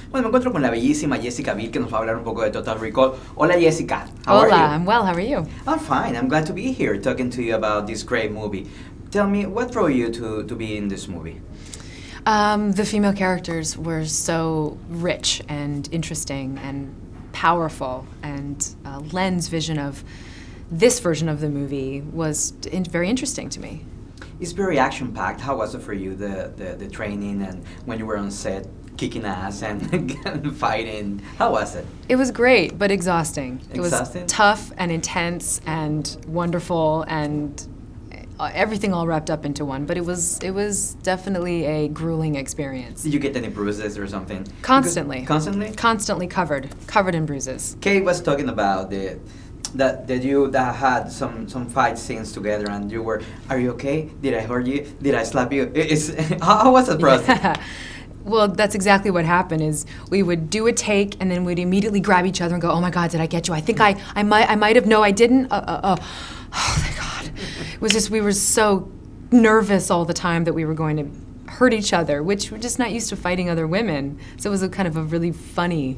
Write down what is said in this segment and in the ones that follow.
Bueno, me encuentro con la bellísima Jessica Biel que nos va a hablar un poco de Total Recall. Hola Jessica, how are Hola, you? I'm well. How are you? I'm fine. I'm glad to be here talking to you about this great movie. Tell me, what drove you to be in this movie? The female characters were so rich and interesting and powerful, and Len's vision of this version of the movie was very interesting to me. It's very action-packed. How was it for you, the training and when you were on set, kicking ass and fighting? How was it? It was great, but exhausting. Exhausting? It was tough and intense and wonderful and everything all wrapped up into one. But it was definitely a grueling experience. Did you get any bruises or something? Constantly. Constantly? Constantly covered in bruises. Kate was talking about that you that had some fight scenes together, and you were, are you okay? Did I hurt you? Did I slap you? How was the process? Yeah. Well, that's exactly what happened. Is we would do a take and then we'd immediately grab each other and go, "Oh my God, did I get you? I think I might have. No, I didn't. Oh, thank God." It was just we were so nervous all the time that we were going to hurt each other, which we're just not used to fighting other women. So it was a kind of a really funny,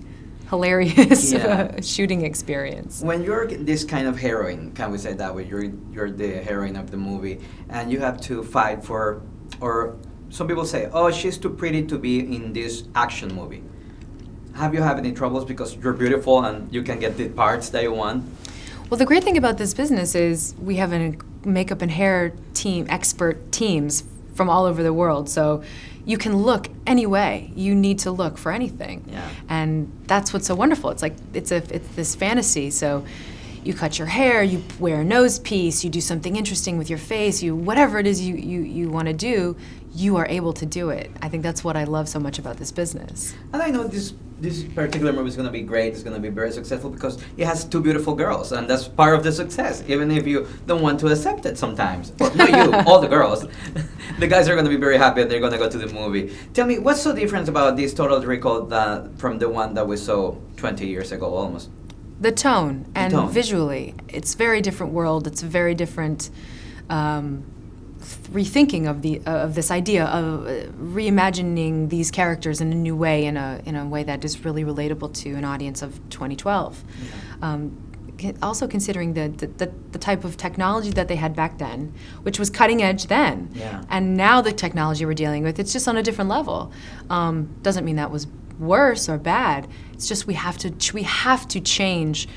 hilarious shooting experience. When you're this kind of heroine, can we say that way? You're the heroine of the movie, and you have to fight for, or some people say, oh, she's too pretty to be in this action movie. Have you had any troubles because you're beautiful and you can get the parts that you want? Well, the great thing about this business is we have a makeup and hair team, expert teams from all over the world. So you can look any way you need to look for anything. Yeah. And that's what's so wonderful. It's like it's this fantasy. So you cut your hair, you wear a nose piece, you do something interesting with your face, whatever it is you want to do, you are able to do it. I think that's what I love so much about this business. And I know this particular movie is going to be great, it's going to be very successful because it has two beautiful girls, and that's part of the success, even if you don't want to accept it sometimes. Well, not you, all the girls. The guys are going to be very happy and they're going to go to the movie. Tell me, what's so different about this Total Recall from the one that we saw 20 years ago almost? The tone and visually, it's a very different world. It's a very different rethinking of this idea of reimagining these characters in a new way, in a way that is really relatable to an audience of 2012. Yeah. Also considering the type of technology that they had back then, which was cutting edge then, and now the technology we're dealing with, it's just on a different level. Doesn't mean that was worse or bad. It's just we have to change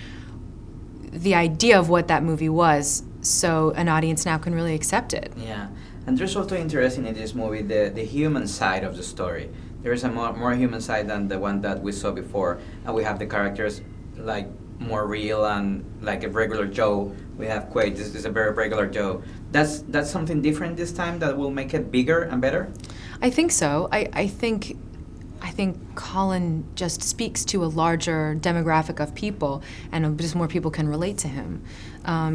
the idea of what that movie was, so an audience now can really accept it. Yeah, and there's also interesting in this movie the human side of the story. There is a more human side than the one that we saw before, and we have the characters like more real and like a regular Joe. We have Quaid. This is a very regular Joe. That's something different this time that will make it bigger and better. I think so. I think Colin just speaks to a larger demographic of people, and just more people can relate to him.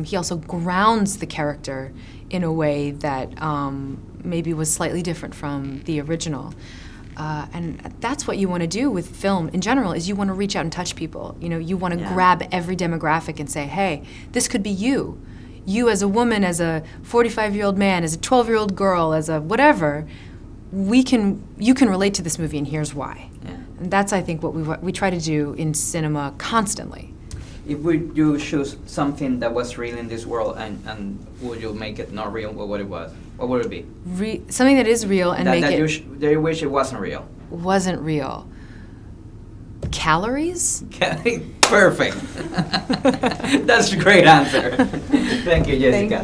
He also grounds the character in a way that maybe was slightly different from the original. And that's what you want to do with film in general, is you want to reach out and touch people. You know, you want to grab every demographic and say, hey, this could be you. You as a woman, as a 45-year-old man, as a 12-year-old girl, as a whatever. You can relate to this movie, and here's why. Yeah. And that's, I think, what we try to do in cinema constantly. If you choose something that was real in this world, and would you make it not real, what would it be? Something that is real and that you wish it wasn't real. Wasn't real. Calories? Perfect. That's a great answer. Thank you, Jessica. Thank you.